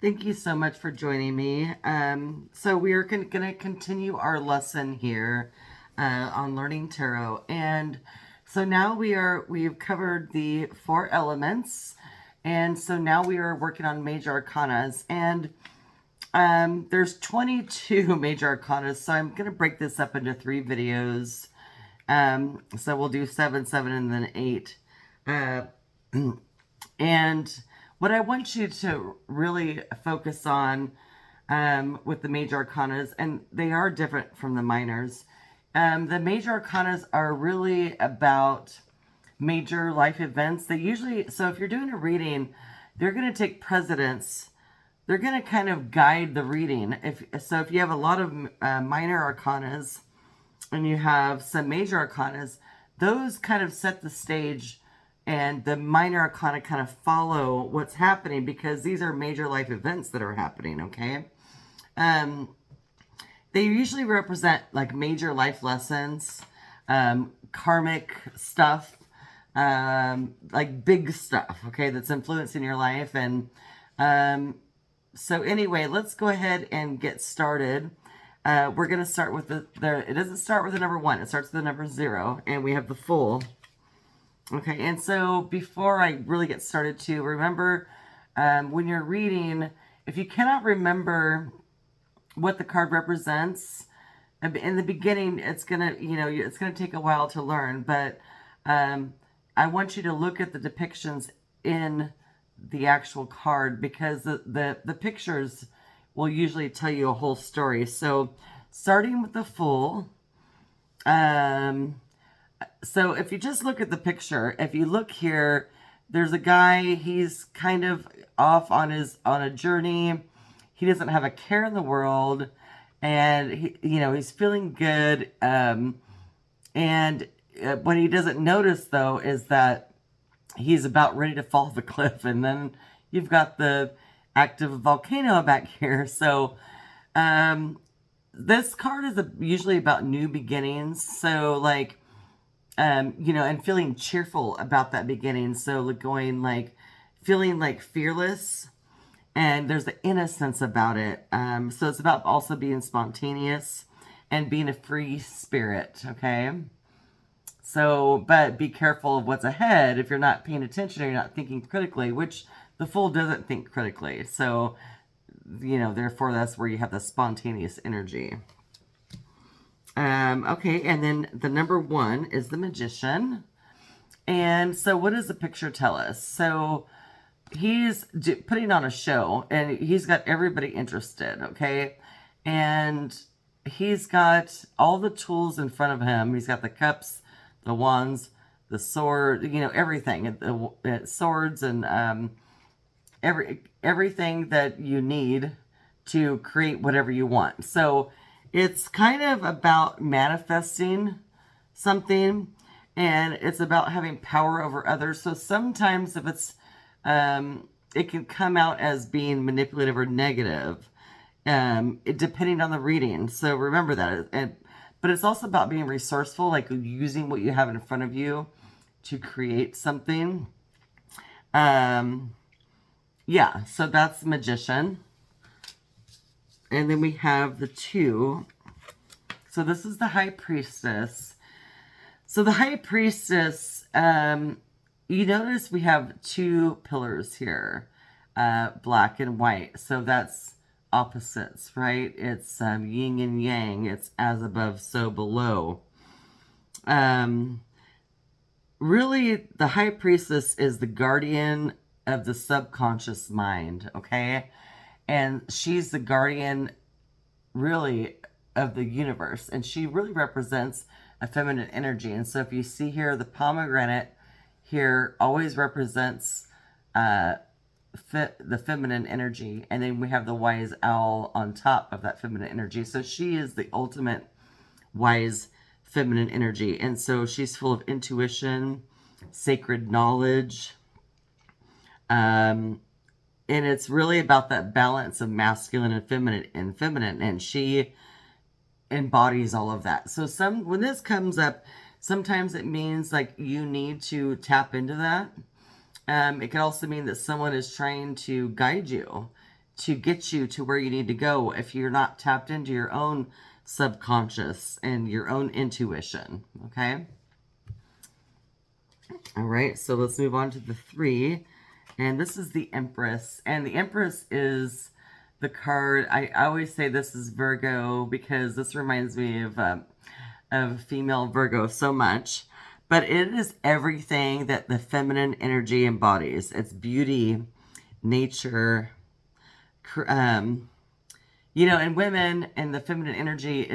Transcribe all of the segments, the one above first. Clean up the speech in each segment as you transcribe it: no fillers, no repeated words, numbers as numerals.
Thank you so much for joining me. So we are going to continue our lesson here on learning tarot, and so now we've covered the four elements, and so now we are working on major arcanas, and there's 22 major arcanas. So I'm going to break this up into 3 videos. So we'll do 7, 7, and then 8. And what I want you to really focus on with the major arcanas, and they are different from the minors. The major arcanas are really about major life events. They usually, so if you're doing a reading, they're going to take precedence. They're going to kind of guide the reading. If you have a lot of minor arcanas and you have some major arcanas, those kind of set the stage, and the minor arcana kind of follow what's happening because these are major life events that are happening, okay? They usually represent like major life lessons, karmic stuff, like big stuff, okay, that's influencing your life. And so anyway, let's go ahead and get started. We're going to start with it doesn't start with the number 1, it starts with the number 0, and we have the Fool. Okay, and so before I really get started too, remember when you're reading, if you cannot remember what the card represents, in the beginning, it's gonna take a while to learn, but I want you to look at the depictions in the actual card because the pictures will usually tell you a whole story. So starting with the Fool, so if you just look at the picture, if you look here, there's a guy, he's kind of off on a journey. He doesn't have a care in the world, and he's feeling good. And what he doesn't notice though is that he's about ready to fall off a cliff, and then you've got the active volcano back here. So this card is usually about new beginnings. So like, and feeling cheerful about that beginning. So feeling like fearless, and there's the innocence about it. So it's about also being spontaneous and being a free spirit, okay? So, but be careful of what's ahead if you're not paying attention or you're not thinking critically, which the Fool doesn't think critically. So, therefore that's where you have the spontaneous energy. Okay, and then the number 1 is the Magician. And so what does the picture tell us? So he's putting on a show, and he's got everybody interested, okay? And he's got all the tools in front of him. He's got the cups, the wands, the sword, everything. The swords and everything that you need to create whatever you want. So it's kind of about manifesting something, and it's about having power over others. So sometimes if it's, it can come out as being manipulative or negative, depending on the reading. So remember that. But it's also about being resourceful, like using what you have in front of you to create something. Yeah, so that's Magician. And then we have the 2. So this is the High Priestess. So the High Priestess, you notice we have 2 pillars here, black and white. So that's opposites, right? It's yin and yang. It's as above, so below. Really, the High Priestess is the guardian of the subconscious mind, okay? And she's the guardian, really, of the universe. And she really represents a feminine energy. And so if you see here, the pomegranate here always represents the feminine energy. And then we have the wise owl on top of that feminine energy. So she is the ultimate wise feminine energy. And so she's full of intuition, sacred knowledge, and it's really about that balance of masculine and feminine, and she embodies all of that. So when this comes up, sometimes it means like you need to tap into that. It can also mean that someone is trying to guide you to get you to where you need to go if you're not tapped into your own subconscious and your own intuition. Okay. All right. So let's move on to the 3. And this is the Empress. And the Empress is the card. I always say this is Virgo because this reminds me of female Virgo so much. But it is everything that the feminine energy embodies. It's beauty, nature, you know, and women and the feminine energy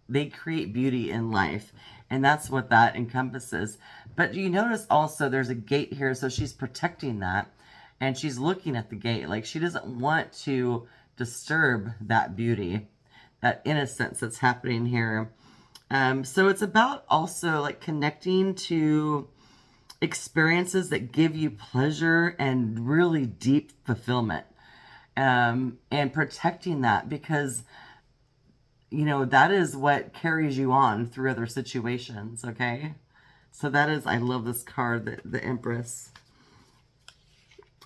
they create beauty in life. And that's what that encompasses. But you notice also there's a gate here. So she's protecting that. And she's looking at the gate. Like she doesn't want to disturb that beauty, that innocence that's happening here. So it's about also like connecting to experiences that give you pleasure and really deep fulfillment. And protecting that because, you know, that is what carries you on through other situations. Okay. So that is, I love this card, the Empress.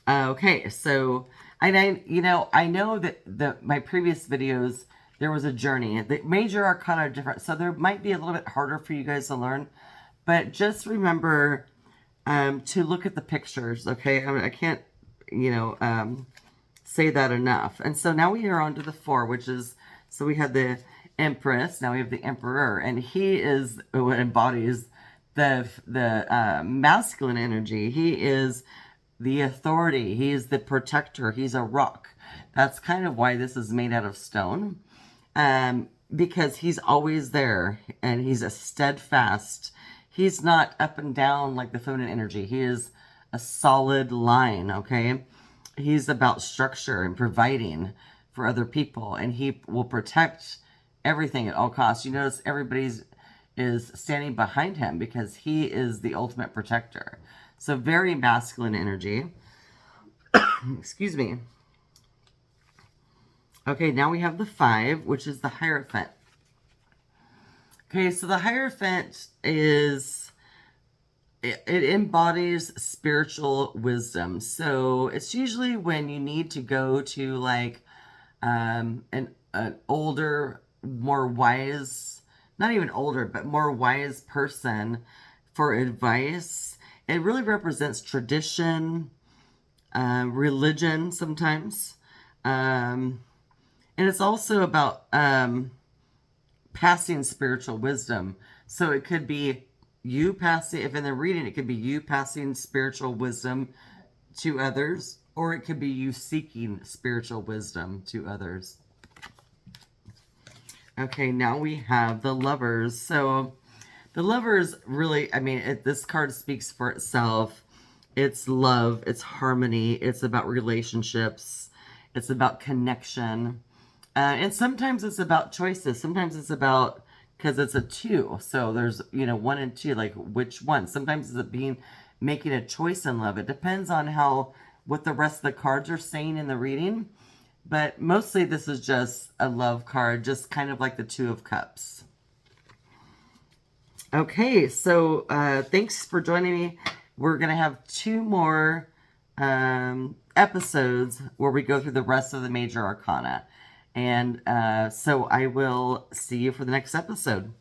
Okay. So, and I know that my previous videos, there was a journey. The major arcana are different. So there might be a little bit harder for you guys to learn, but just remember, to look at the pictures. Okay. I can't, say that enough. And so now we are on to the 4, which is, so we had the Empress, now we have the Emperor, and he is what embodies the masculine energy. He is the authority. He is the protector. He's a rock. That's kind of why this is made out of stone, because he's always there, and he's a steadfast. He's not up and down like the feminine energy. He is a solid line, okay? He's about structure and providing for other people, and he will protect everything at all costs. You notice everybody's is standing behind him because he is the ultimate protector. So very masculine energy. Excuse me. Okay, now we have the 5, which is the Hierophant. Okay, so the Hierophant is... It embodies spiritual wisdom. So it's usually when you need to go to like an older, more wise, not even older, but more wise person for advice. It really represents tradition, religion sometimes. And it's also about passing spiritual wisdom. So it could be you passing, if in the reading, it could be you passing spiritual wisdom to others, or it could be you seeking spiritual wisdom to others. Okay, now we have the Lovers. So the Lovers really, I mean, this card speaks for itself. It's love, it's harmony, it's about relationships, it's about connection. And sometimes it's about choices. Sometimes it's about, because it's a 2, so there's 1 and 2, like which one. Sometimes it's making a choice in love. It depends on what the rest of the cards are saying in the reading, but mostly this is just a love card, just kind of like the 2 of Cups. Okay, so thanks for joining me. We're gonna have 2 more episodes where we go through the rest of the major arcana. And so I will see you for the next episode.